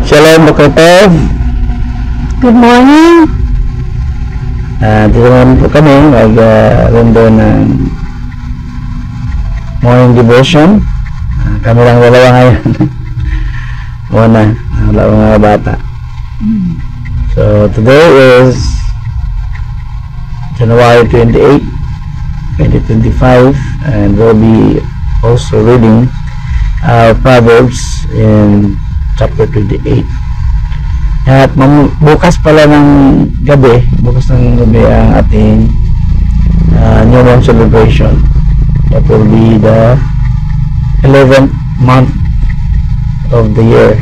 Shalom, Dr. Tov. Good morning. Dito naman po kami mag-rondo ng morning devotion. Kami lang dalawa ngayon. Wala akong mga bata. So today is January 28, 2025, and we'll be also reading Proverbs in chapter 28. At bukas pala ng gabi, ang ating New Moon celebration. That will be the 11th month of the year.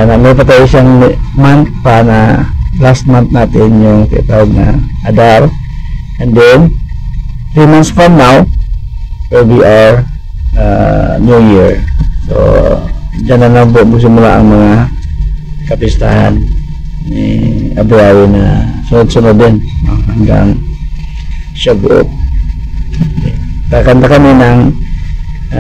May pa tayo siyang month pa na last month natin yung tinatawag na Adar. And then 3 months from now will be our New Year. So dyan na lang po simula ang mga kapistahan ni Abuawi na sunod-sunod din hanggang Shavuot. Kakanta kami ng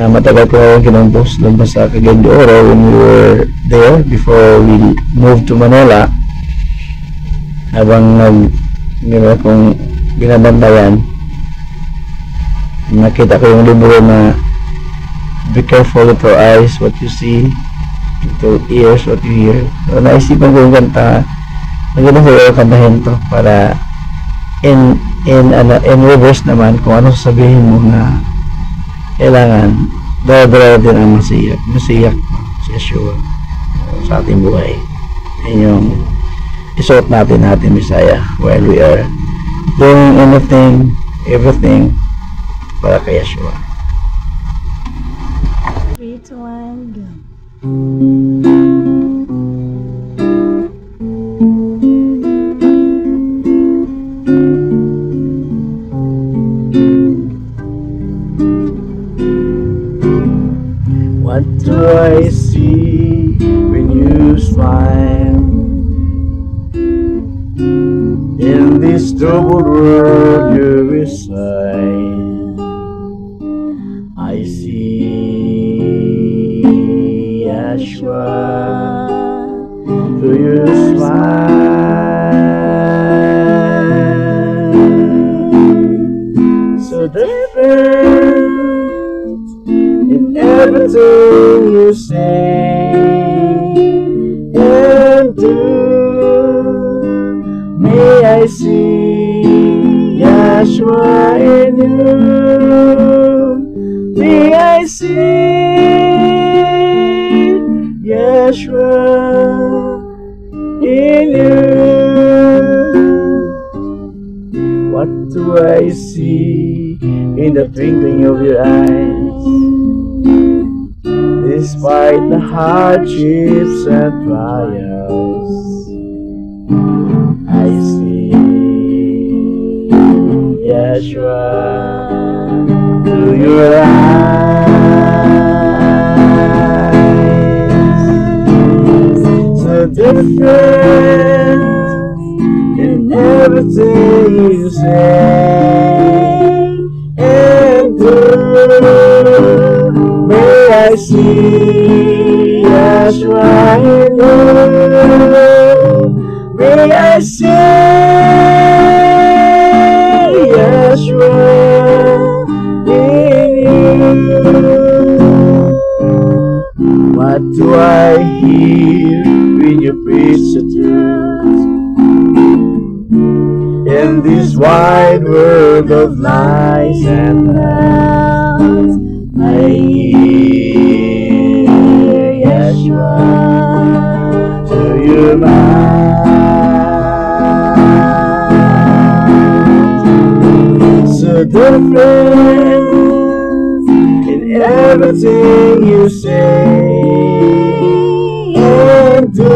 matagal ko kinumpos doon pa sa Cagayan de Oro when we were there before we moved to Manila. Habang kung binabantayan, nakita ko yung libro na be careful with your eyes, what you see, with your ears, what you hear. So, naisipan ko yung kanta. Maganda sa'yo kantahin to para in reverse naman kung ano sasabihin mo na kailangan dala din ang masiyak si Yeshua sa ating buhay. Yan yung isuot natin Messiah while we are doing everything para kay Yeshua. 3, 2, 1, go. What do I see when you smile? In this troubled world you reside. I see Yeshua through your smile. So different in everything you say and do. May I see Yeshua in you. May I see Yeshua in you. What do I see in the twinkling of your eyes? Despite the hardships and trials, I see Yeshua through your eyes. So different in everything you say and do. May I see Yeshua in you. May I see Yeshua in you. What do I hear when you preach the truth? In this wide world of lies and lies, I hear Yeshua to your mind. So different in everything you say and do.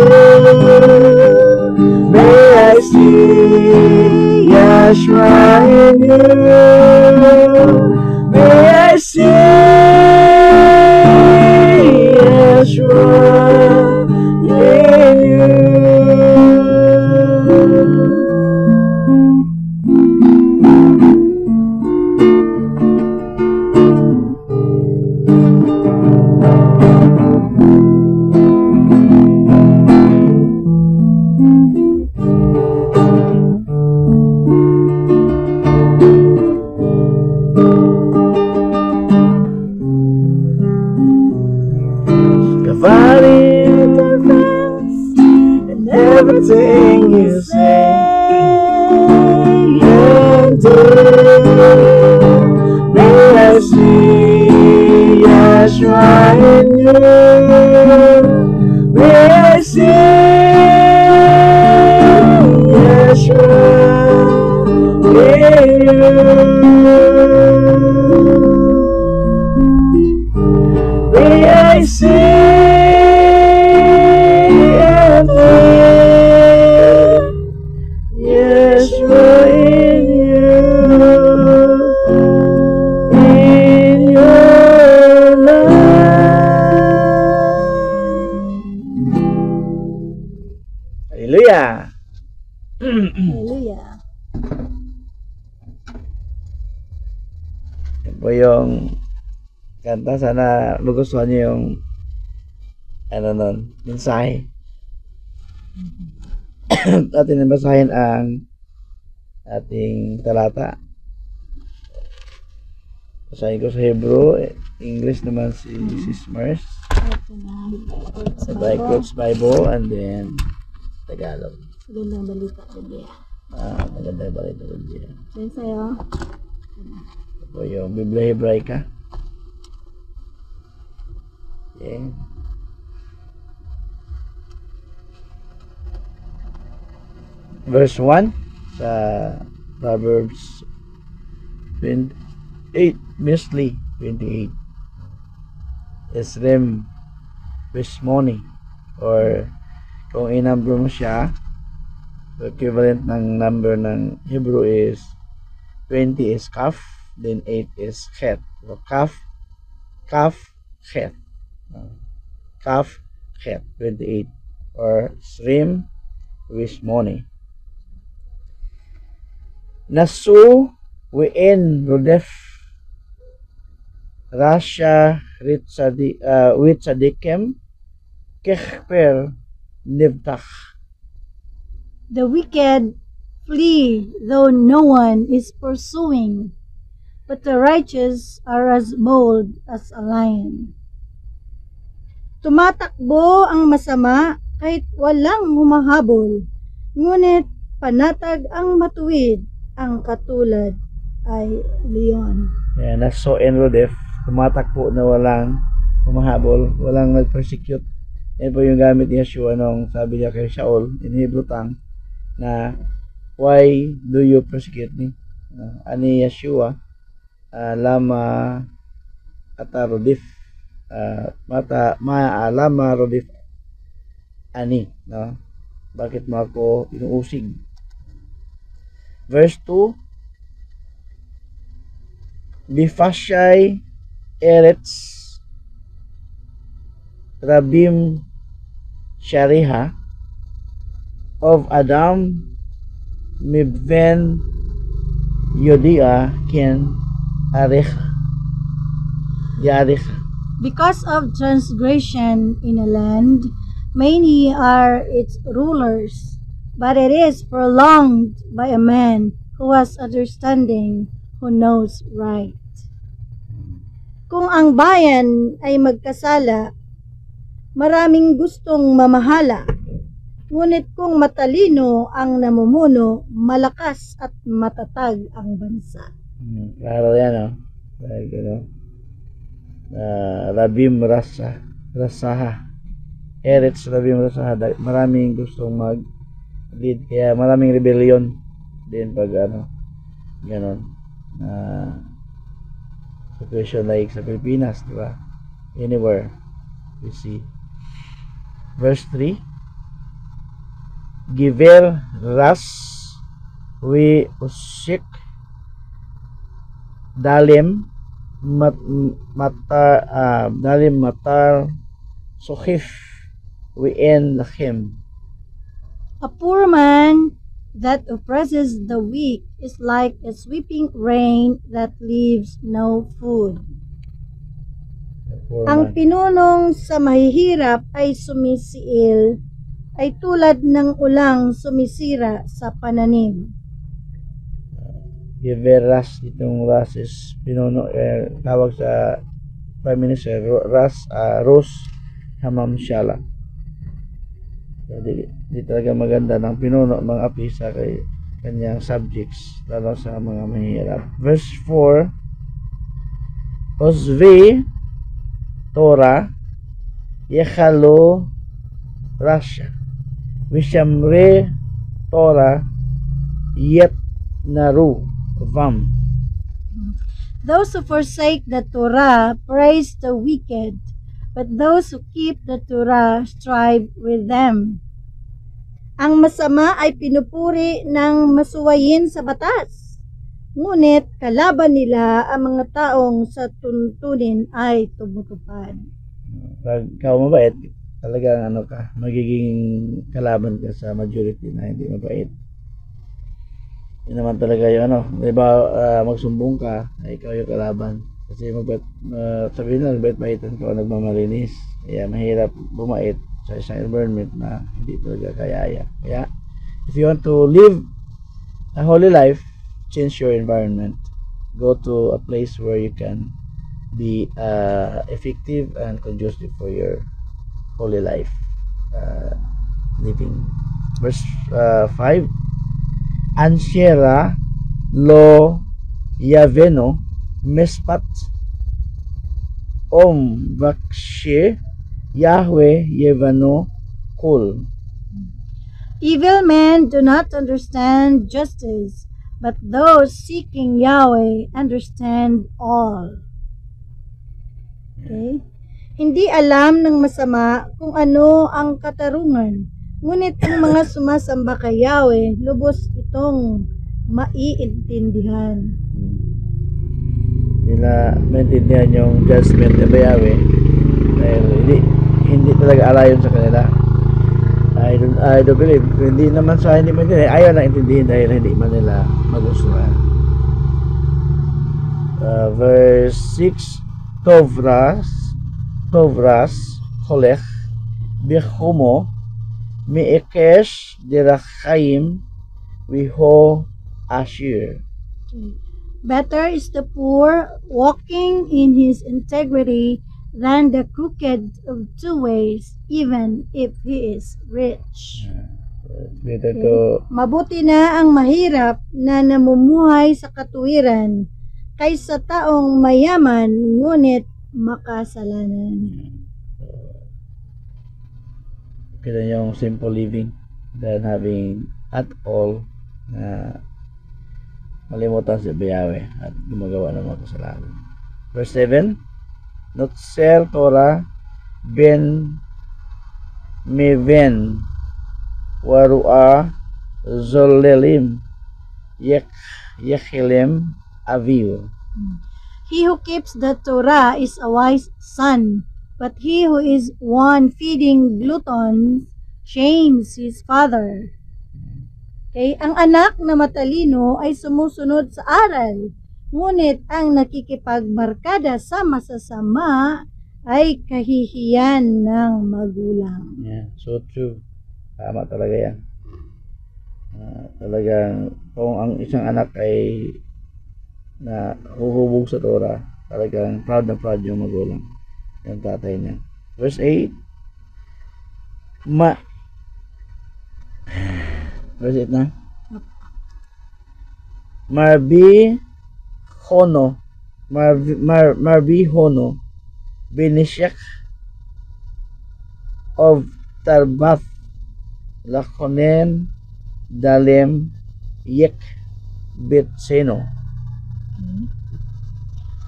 May I see Yeshua in you. May I see Yeshua in you. body interferes in everything you say and do. May I see Yeshua in you. May I see Yeshua in you. May I see and hear Yeshua in you, in your life. Hallelujah! Hallelujah. Yan po yung kanta. Sana magustuhan niyo yung mensahe. Atin nabasahin ang ating talata. Basahin ko sa Hebrew, English naman si Sis Mars, by Quotes Bible, and then Tagalog. Magandang balita, Biblia. Maganda yung balita ko dyan. Then sa'yo, Ito po yung Biblia Hebraica. Okay. Verse 1 sa Proverbs 28, Misli 28. Esrem Wishmoni, or kung i-number mo siya, the equivalent ng number ng Hebrew is 20 is Kaf, then 8 is Chet. So Kaf, Chet. Kaf, Chet, 28. Or Srim Wishmoni. Nasu Wien Rodef Rasha Ritzadikem Kechper Nivtach. the wicked flee though no one is pursuing, but the righteous are as bold as a lion. Tumatakbo ang masama kahit walang humahabol, ngunit panatag ang matuwid, ang katulad ay leon. Yan, Nasu and Rodef, tumatakbo na walang humahabol, walang nag-persecute. Yan po yung gamit ni Yeshua nung sabi niya kay Shaul in Hebrew tongue na, why do you persecute me? Ani Yeshua, lama ata Rodef, lama Rodef ani, no? Bakit mo ako inuusig? Verse 2, Bifashay Eretz Rabim Shariha of Adam Mibven Yodia Ken Arich Yarich. Because of transgression in a land, many are its rulers, but it is prolonged by a man who has understanding, who knows right. Kung ang bayan ay magkasala, maraming gustong mamahala. Ngunit kung matalino ang namumuno, malakas at matatag ang bansa. Klaro yan, no? Like, Rabim Rasaha. Eretz Rabim Rasaha. Maraming gustong mag-lead. Kaya maraming rebellion din pag ganon. Situation like sa Pilipinas, di ba? Anywhere we see. Verse 3, Giver Ras we Usik Dalim Matar Sukhif we en Lachem. A poor man that oppresses the weak is like a sweeping rain that leaves no food. Ang pinunong sa mahihirap ay sumisiil, ay tulad ng ulang sumisira sa pananim. Giver Ras, itong Ras is pinuno, tawag sa Prime Minister Ras, Rus hamam shala. So, di talaga maganda ng pinuno ng api sa kanyang subjects, lalo sa mga mahirap. Verse 4, Osve Torah Yechalo Rasha Vishamre Torah Yet Naru Vam. Those who forsake the Torah praise the wicked, but those who keep the Torah strive with them. Ang masama ay pinupuri ng masuwayin sa batas, ngunit kalaban nila ang mga taong sa tuntunin ay tumutupad. Pag ikaw mabait, talagang magiging kalaban ka sa majority na hindi mabait. Yun naman talaga yung diba, magsumbong ka, ay ikaw yung kalaban. Kasi sabihin na, bait-baitan ka o nagmamalinis. Kaya mahirap bumait sa isang environment na hindi talaga kaya. Kaya, if you want to live a holy life, change your environment. Go to a place where you can be effective and conducive for your holy life living. Verse 5, Anshera lo Yaveno Mespat Vakshe Yahweh Yevano Kul. Evil men do not understand justice, but those seeking Yahweh understand all. Okay? Hindi alam ng masama kung ano ang katarungan, ngunit ang mga sumasamba kay Yahweh, lubos itong maiintindihan. Nila maintindihan yung judgment ni Yahweh dahil hindi talaga alayon sa kanila. I don't believe. Hindi naman sa hindi maintindihan, ayaw na intindihin dahil hindi man nila magustuhan. Verse 6, Tovras Kolech Bechumo Meekesh Derachaim Wiho Ashir. Better is the poor walking in his integrity than the crooked of two ways, even if he is rich. Better to Mabuti na ang mahirap na namumuhay sa katuwiran kaysa taong mayaman ngunit makasalanan. kita yung simple living than having at all na malimutan si Yahweh at gumagawa ng mga kasalanan. Verse 7, Notser Torah ben Meven Warua Zolelim Yechilim Aviv. He who keeps the Torah is a wise son, but he who is one feeding gluttons shames his father. Okay? Ang anak na matalino ay sumusunod sa aral, ngunit ang nakikipagbarkada sa masasama ay kahihiyan ng magulang. Yeah, so true. Tama talaga yan. Talagang kung ang isang anak ay na huhubog sa Torah, talagang proud na proud yung magulang, yung tatay niya. Verse 8, verse 8 na, Marbi Hono Benishak of Tarbath Lakonen Dalem Yek Betseno.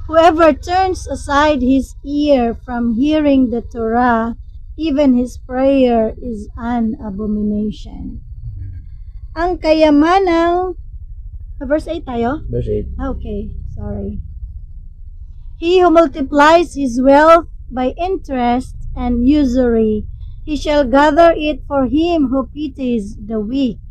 Whoever turns aside his ear from hearing the Torah, even his prayer is an abomination. Ang kayamanang... Verse 8 tayo? Verse 8. Okay, sorry. He who multiplies his wealth by interest and usury, he shall gather it for him who pities the weak.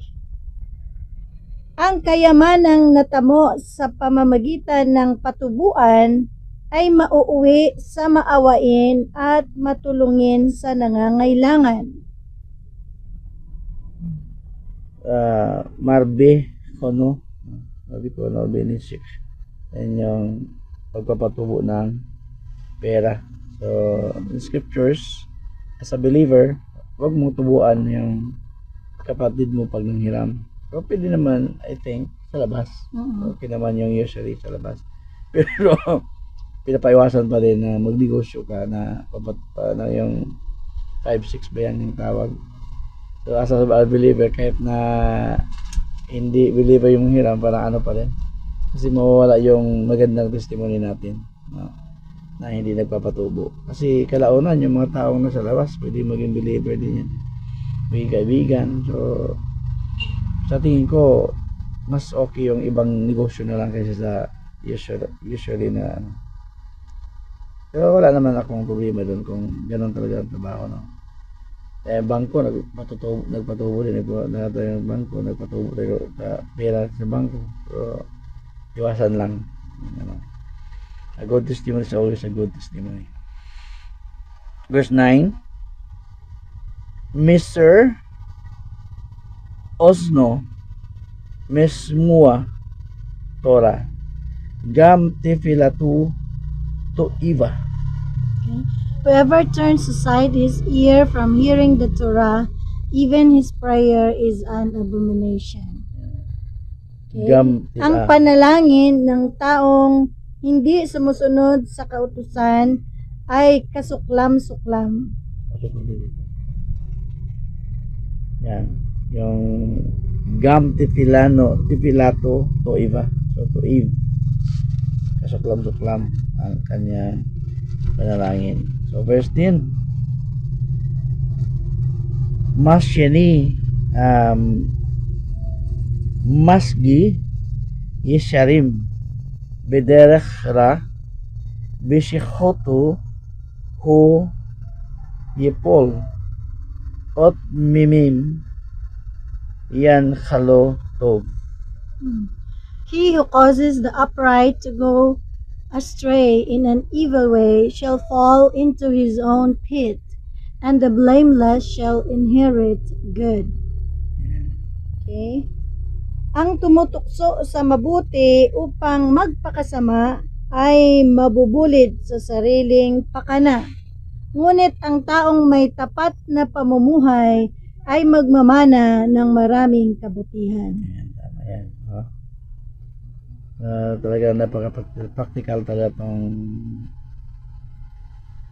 Ang kayamanang natamo sa pamamagitan ng patubuan ay mauuwi sa maawain at matulungin sa nangangailangan. Marbi Hono Benishik. Yan yung pagpapatubo ng pera. So, in scriptures, as a believer, wag mong tubuan yung kapatid mo pag nanghiram. So, pwede naman, I think, sa labas. Okay naman yung usually sa labas. Pero, pinapaiwasan pa din na magnegosyo ka na na yung 5-6 ba yan yung tawag. So, as a believer, kahit na hindi believer yung hiram, parang ano pa rin. Kasi mawawala yung magandang testimony natin. No? Na hindi nagpapatubo. Kasi kalaunan, yung mga taong nasa labas, pwede maging believer din yan. May kaibigan. So, sa tingin ko, mas okay yung ibang negosyo na lang kaysa sa usually na ano. Pero wala naman akong problema doon kung gano'n talaga ang trabaho, no? Bangko, nagpatubo din lahat yung bangko, nagpatubo din sa pera sa bangko. So, iwasan lang. Ano. A good testimony is always a good testimony. Verse 9, Mr. Osno Mesmua Torah Gam Tefilatu to Iva. Okay. Whoever turns aside his ear from hearing the Torah, even his prayer is an abomination. Okay. Ang panalangin ng taong hindi sumusunod sa kautusan ay kasuklam-suklam. Yan. Yung gam tifilato to Iva. So to Eve. Kasuklam-suklam ang kanyang panalangin. So verse 10. Masyani Masgi Yesharim Bederech Ra Bishikhotu Hu Yepol Ot Mimim Yan Khalo Tov. He who causes the upright to go astray in an evil way shall fall into his own pit, and the blameless shall inherit good. Okay? Ang tumutukso sa mabuti upang magpakasama ay mabubulid sa sariling pakana. Ngunit ang taong may tapat na pamumuhay ay magmamana ng maraming kabutihan. Ayan, tama yan. Talaga napaka-practical talaga itong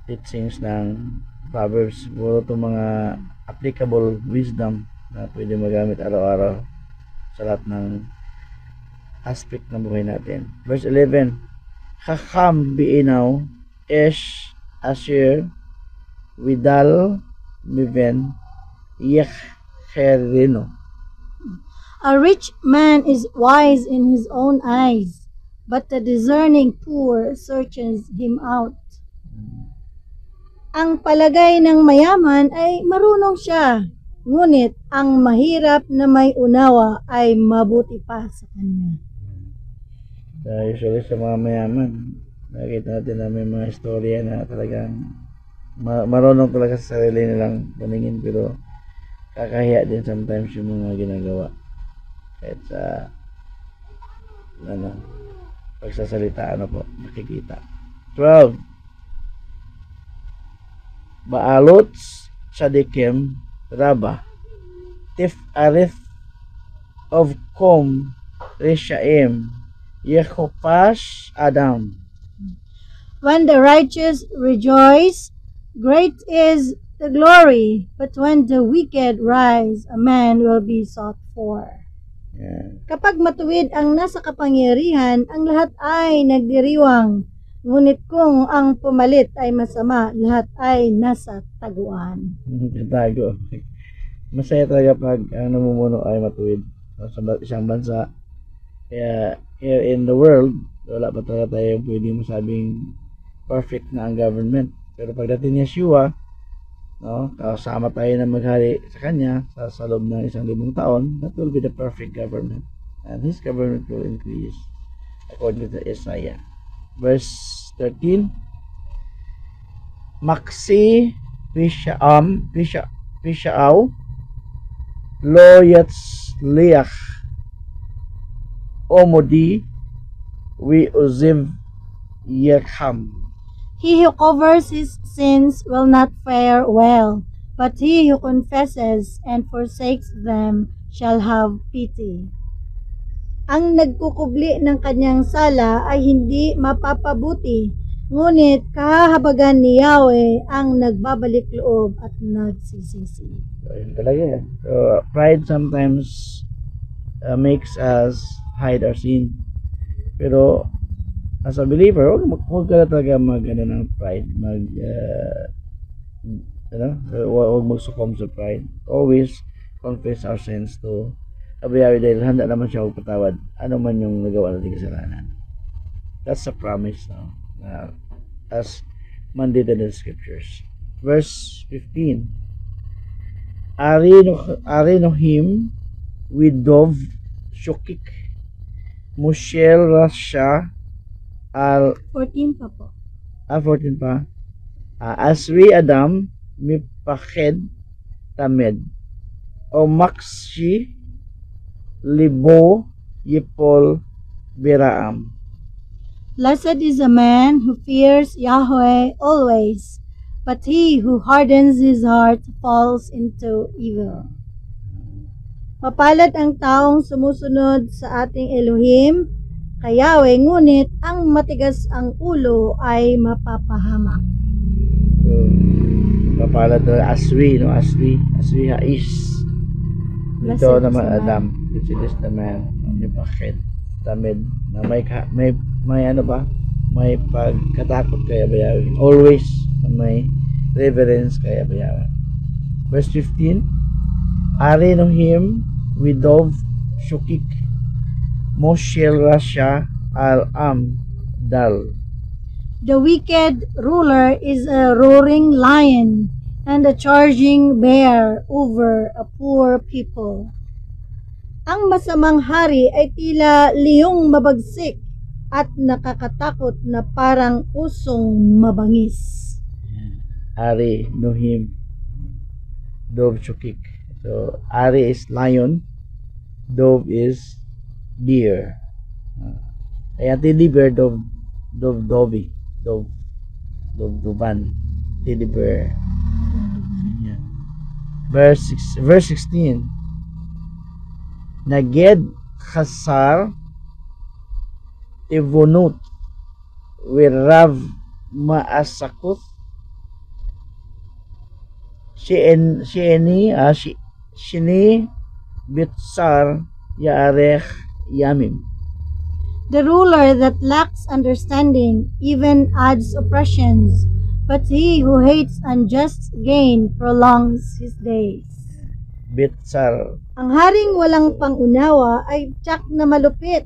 teachings ng Proverbs. Puro itong mga applicable wisdom na pwede magamit araw-araw sa lahat ng aspect ng buhay natin. Verse 11, Chacham biinaw esh asher widal miven yechherino. A rich man is wise in his own eyes, but the discerning poor searches him out. Ang palagay ng mayaman ay marunong siya, ngunit ang mahirap na may unawa ay mabuti pa sa kanya. Usually sa mga mayaman, nakikita natin na may mga istorya na talagang marunong talaga sa sarili nilang paningin, pero kakahiya din sometimes yung mga ginagawa. Kahit sa pagsasalita, nakikita. 12. Baalot Shadikim Rabba Tif Arif of Kom Rishaim Yehopash Adam. When the righteous rejoice, great is the glory, but when the wicked rise, a man will be sought for. Yeah. Kapag matuwid ang nasa kapangyarihan, ang lahat ay nagdiriwang. Ngunit kung ang pumalit ay masama, lahat ay nasa taguan. Tago. Masaya talaga pag ang namumuno ay matuwid sa isang bansa. Kaya here in the world, wala pa talaga tayo pwede masabing perfect na ang government. Pero pagdating ni Yeshua, kasama tayo na maghari sa kanya sa loob ng 1,000 taon, that will be the perfect government, and his government will increase according to Isaiah. Verse 13, Maksi Pishaaw Lo Yatzliach Omodi Wi Uziv Yekham. He who covers his sins will not fare well, but he who confesses and forsakes them shall have pity. Ang nagkukubli ng kanyang sala ay hindi mapapabuti, ngunit kahahabagan ni Yahweh ang nagbabalik loob at nagsisisi. So, yun talaga yan. So, pride sometimes makes us hide our sin. Pero, as a believer, huwag ka na talaga ng pride. Huwag mag-succumb sa pride. Always confess our sins to Yahweh dahil handa naman siya magpatawad ano man yung nagawa natin kasalanan. That's a promise as mandated in the scriptures. Verse 15. Ari nohim widov shokik Mushel Rasha al 14 pa po. 14 pa. Asri Adam mipakhed tamed o makshi libo yipol biraam. Blessed is a man who fears Yahweh always, but he who hardens his heart falls into evil. Mapalad ang taong sumusunod sa ating Elohim, kay Yahweh, ngunit ang matigas ang ulo ay mapapahamak. So, mapalad na Asri hais. Ito naman Adam, which is the man, may pakhed, tamed, na may ano ba? May pagkatakot kay Yahweh. Always may reverence kay Yahweh. Verse 15. Ari nohim widov shukik Moshel Rasha al-am dal. The wicked ruler is a roaring lion and a charging bear over a poor people. Ang masamang hari ay tila liyong mabagsik at nakakatakot na parang usong mabangis. Ari nohim dov shukik. So Ari is lion, dov is deer. Kaya teddy bear dovan, teddy bear. Verse 16. Naged khasar tivunut wirav maasakut shini bitsar yaarech yamim. The ruler that lacks understanding even adds oppressions, but he who hates unjust gain prolongs his days. Bitsar. Ang haring walang pangunawa ay tiyak na malupit.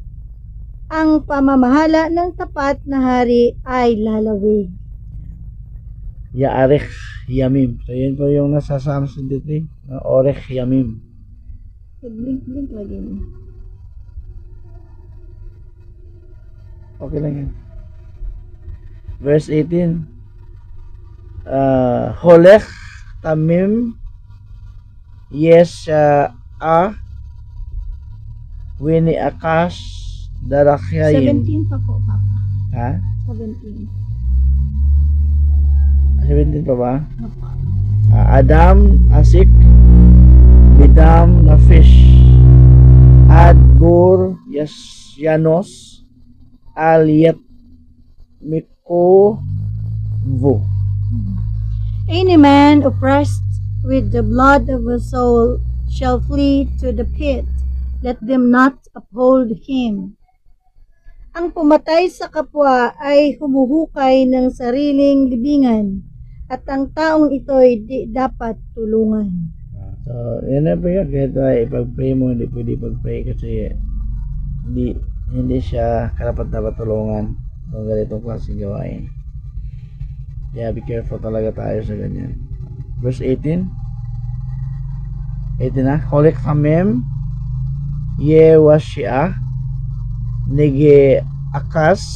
Ang pamamahala ng tapat na hari ay lalawig. Yaarech yamim. So yun po yung nasa Psalm 23. Orech yamim. Blink lagi niya. Okay lang yan. Verse 18. Holech tamim yes wini akas darakhayim. 17 pa po, Papa. Ha? 17. 17 pa ba? Papa. Adam asik bidam na fish adgur yanos aliyat miko vu. Any man oppressed with the blood of a soul shall flee to the pit. Let them not uphold him. Ang pumatay sa kapwa ay humuhukay ng sariling libingan, at ang taong ito'y di dapat tulungan. So, yan na po yun. Kaya ipag-pray mo, hindi pwede ipag-pray kasi hindi siya karapat-dapat tulungan kung ganitong klaseng gawain. Kaya be careful talaga tayo sa ganyan. Verse 18. 18 na. Holik hamem ye washia nege akas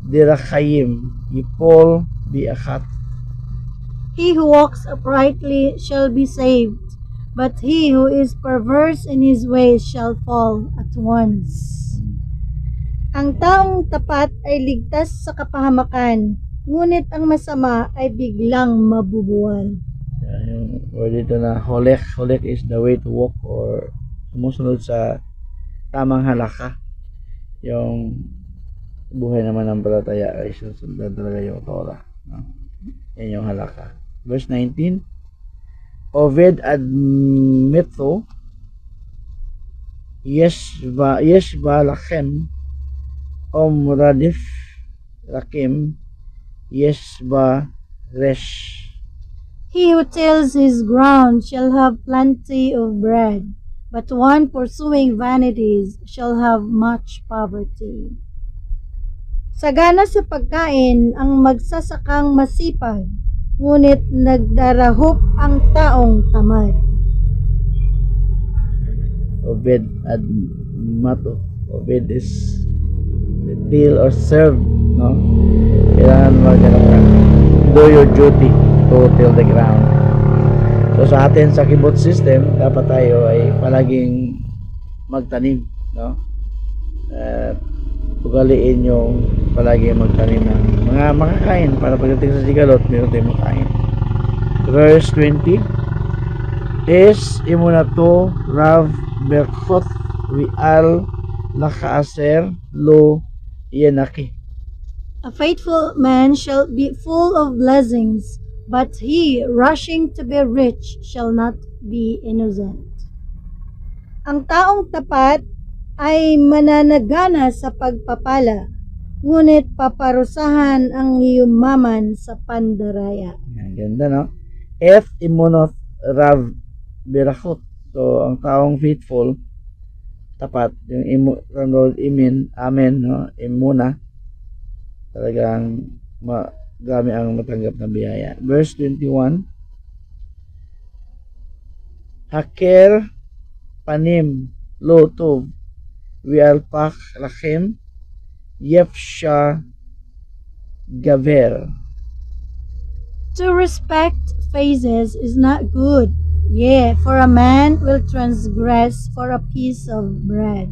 dirakayim yipol bi akat. He who walks uprightly shall be saved, but he who is perverse in his ways shall fall at once. Ang taong tapat ay ligtas sa kapahamakan, ngunit ang masama ay biglang mabubuwal. Yung word dito na holek. Holek is the way to walk or sumusunod sa tamang halaka. Yung buhay naman ng palataya ay susundan talaga yung Torah. No? Yan yung halaka. Verse 19. Oved admito yeshba lachem radif lakim yeshba resh. He who tills his ground shall have plenty of bread, but one pursuing vanities shall have much poverty. Sagana sa pagkain ang magsasakang masipag, ngunit nagdarahop ang taong tamad. Obed admato. Obed is deal or serve, no? Kailangan do your duty to till the ground. So sa atin sa kibbutz system, dapat tayo ay palaging magtanim, no? Ugaliin yung palagi magtanim ng mga makakain para pagdating sa sigalot, meron tayong makain. Verse 20 is imunato Rav Berkot Wial Lakaaser Lo Yenaki. A faithful man shall be full of blessings, but he rushing to be rich shall not be innocent. Ang taong tapat ay mananagana sa pagpapala, ngunit paparusahan ang yumaman sa pandaraya. Yan, ganda, no? Eth imunoth Rav Berachot. So, ang taong faithful, tapat, yung imin, amen, no? Imuna, talagang marami ang matanggap na biyaya. Verse 21, Haker panim lotov wialpak lachem yefsha gaver. To respect faces is not good, yea, for a man will transgress for a piece of bread.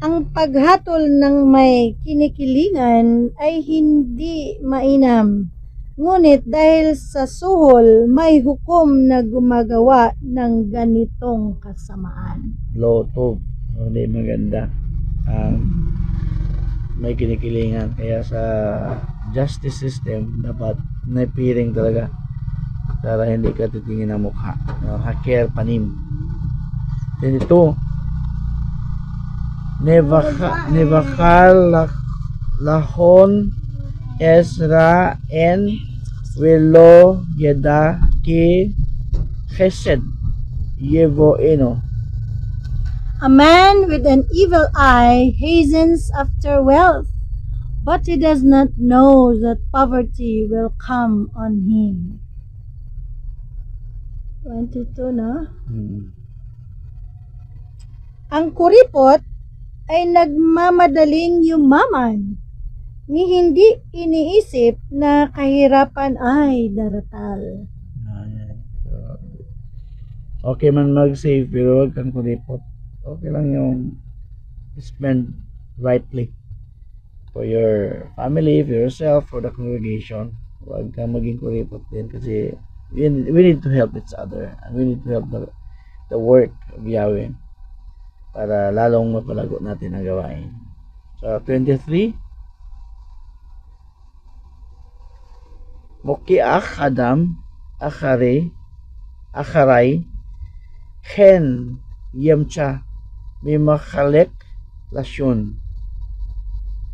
Ang paghatol ng may kinikilingan ay hindi mainam, ngunit dahil sa suhol, may hukom na gumagawa ng ganitong kasamaan. Lotov, hindi maganda ang may kinikilingan. Kaya sa justice system, dapat naipiring talaga para hindi ka titingin ng mukha. Haker panim. 22, Nevakal lahon Ezra en Welo Yeda ki Chesed Yevo Eno. A man with an evil eye hastens after wealth, but he does not know that poverty will come on him. 22 na. Ang kuripot ay nagmamadaling yumaman, ni hindi iniisip na kahirapan ay daratal. Okay man mag-save, pero huwag kang kuripot. Okay lang yung spend rightly for your family, for yourself, for the congregation. Huwag kang maging kuripot din kasi we need to help each other and we need to help the work of Yahweh para lalong mapalago natin ang gawain. So 23, Mokiach Adam Akharay Ken Yemcha Mimakhalek Lasyon.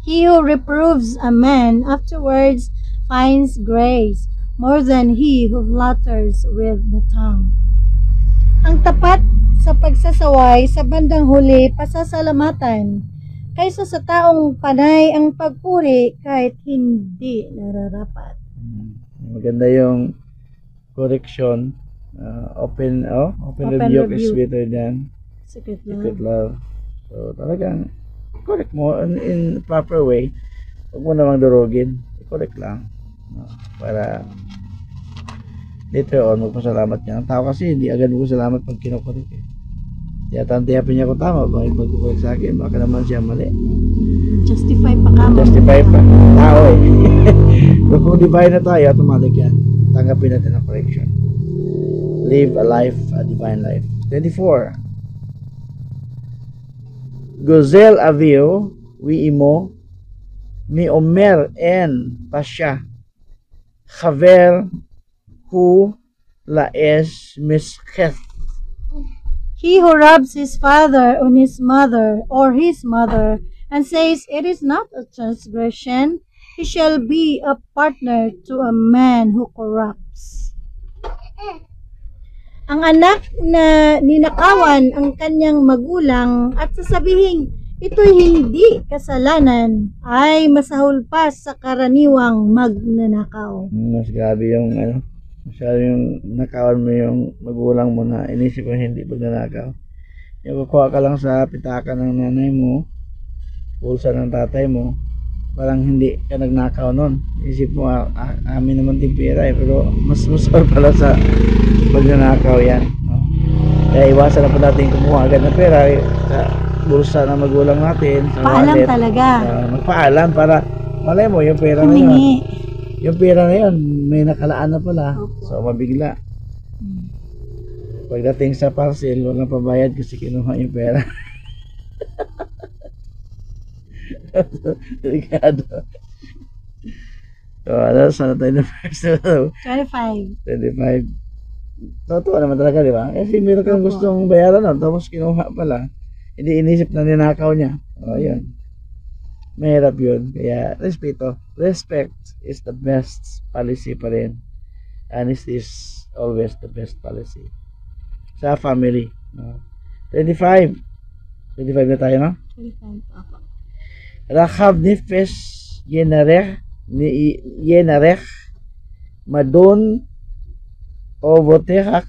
He who reproves a man afterwards finds grace more than he who flatters with the tongue. Ang tapat sa pagsasaway sa bandang huli pasasalamatan, kaysa sa taong panay ang pagpuri kahit hindi nararapat. Maganda yung correction. Open rebuke is sweeter than secret love. So talagang correct mo in proper way. Huwag mo namang durugin. I-correct lang. Para later on magpasalamat niya. Ang tao kasi hindi agad magpasalamat pag kinokorek eh. Tiyatantiyapin niya kung tama ba yung pagkukorek sa akin. Baka naman siya mali. Justify pa ka. Justify pa. Tao eh. kung divine na tayo, automatic yan. Tanggapin natin ang correction. Live a life, a divine life. 24. Gozel avio, wi imo, mi omer en pasya, Haver hu laes misketh. He who robs his father on his mother or his mother and says it is not a transgression, he shall be a partner to a man who corrupts. Ang anak na ninakawan ang kanyang magulang at sasabihin ito'y hindi kasalanan ay masahol pa sa karaniwang magnanakaw. Mas grabe yung masyado yung nakawan mo yung magulang mo na inisip mo hindi magnanakaw. Yung kukuha ka lang sa pitaka ng nanay mo, pulsa ng tatay mo, parang hindi ka nagnakaw nun. Isip mo, amin naman din pera pero mas masahol pala sa magnanakaw yan. No? Kaya iwasan na po natin kumuha agad ng pera sa bulsa ng magulang natin. Paalam wallet, talaga. Magpaalam para malay mo yung pera na yun. Yung pera na yun, may nakalaan na pala. So mabigla. Pagdating sa parcel, walang pabayad kasi kinuha yung pera. Delikado. So sana tayo na first. 25. Totoo naman talaga, di ba? Kasi meron kang gustong bayaran nun, tapos kinuha pala. Hindi inisip na ninakaw niya. O, yun. Mahirap yun. Kaya, respeto. Respect is the best policy pa rin. Honesty is always the best policy. Sa family. No? 25. 25 na tayo, no? 25, ako. Rahab nifes yenarech madon o votiach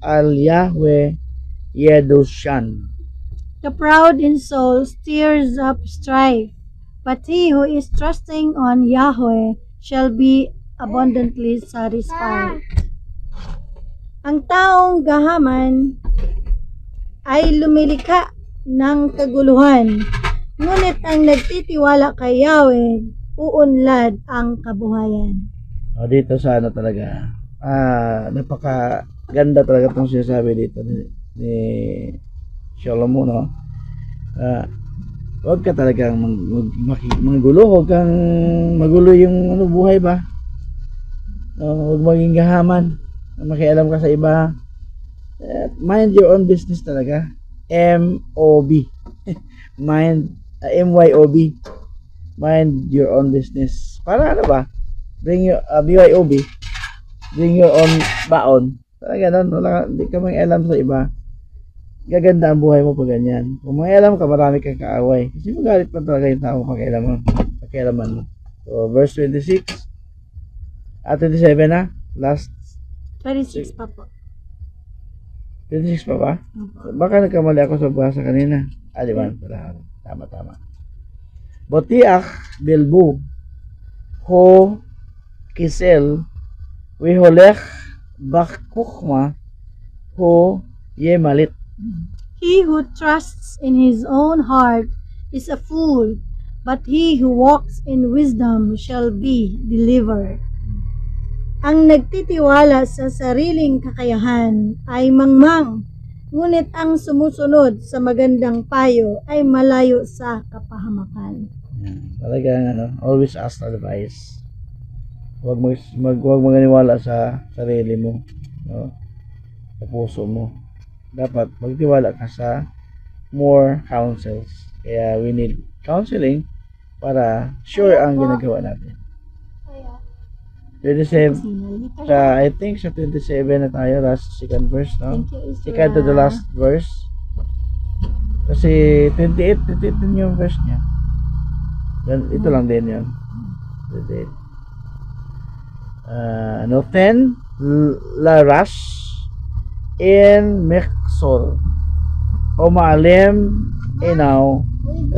al Yahweh Yedushan. The proud in soul stirs up strife, but he who is trusting on Yahweh shall be abundantly satisfied. Ang taong gahaman ay lumilikha ng kaguluhan, ngunit ang nagtitiwala kay Yahweh uunlad ang kabuhayan. O dito sa talaga, napakaganda talaga itong sinasabi dito ni Solomon, no? Huwag ka talagang manggulo, huwag kang magulo yung buhay ba? Huwag maging gahaman, makialam ka sa iba. Mind your own business talaga. M-O-B M-Y-O-B mind your own business. Para ano ba? Bring your B-Y-O-B, bring your own baon. Talaga nun, hindi ka mang-alam sa iba. Gaganda ang buhay mo pag ganyan. Kung mang-alam ka, marami kang kaaway. Kasi magalit pa talaga yung tao pakialaman mo. So, verse 26 at 27 na. Last 26 pa po. 26 pa ba? Baka nagkamali ako sa basa kanina. Di ba? Tama. Botiach bilbu ho kisel wiholech bakukma ho yemalit. He who trusts in his own heart is a fool, but he who walks in wisdom shall be delivered. Ang nagtitiwala sa sariling kakayahan ay mangmang, ngunit ang sumusunod sa magandang payo ay malayo sa kapahamakan. Talagang always ask advice. Huwag maniwala sa sarili mo, no? Sa puso mo. Dapat magtiwala ka sa more counsels. Kaya we need counseling para sure ang ginagawa natin. 27, I think sa 27 na tayo, last second verse, no? Second to the last verse. Kasi 28 din yung verse niya. Then, ito lang din yun. 28. Ten laras in Mexor o maalim inaw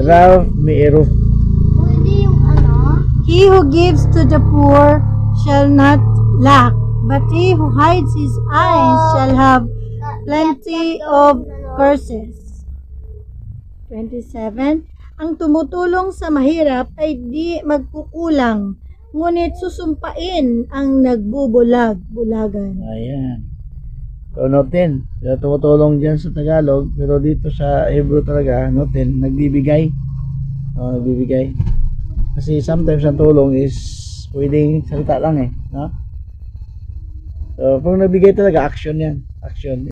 rav miiruf. He who gives to the poor shall not lack, but he who hides his eyes shall have plenty of curses. 27. Ang tumutulong sa mahirap ay di magkukulang, ngunit susumpain ang nagbubulag-bulagan. Ayan. So, notin. Sila tumutulong dyan sa Tagalog, pero dito sa Hebrew talaga, notin, nagbibigay. Nagbibigay. Kasi sometimes ang tulong is pwedeng salita lang eh. No? So, pag nagbigay talaga, action yan. Action.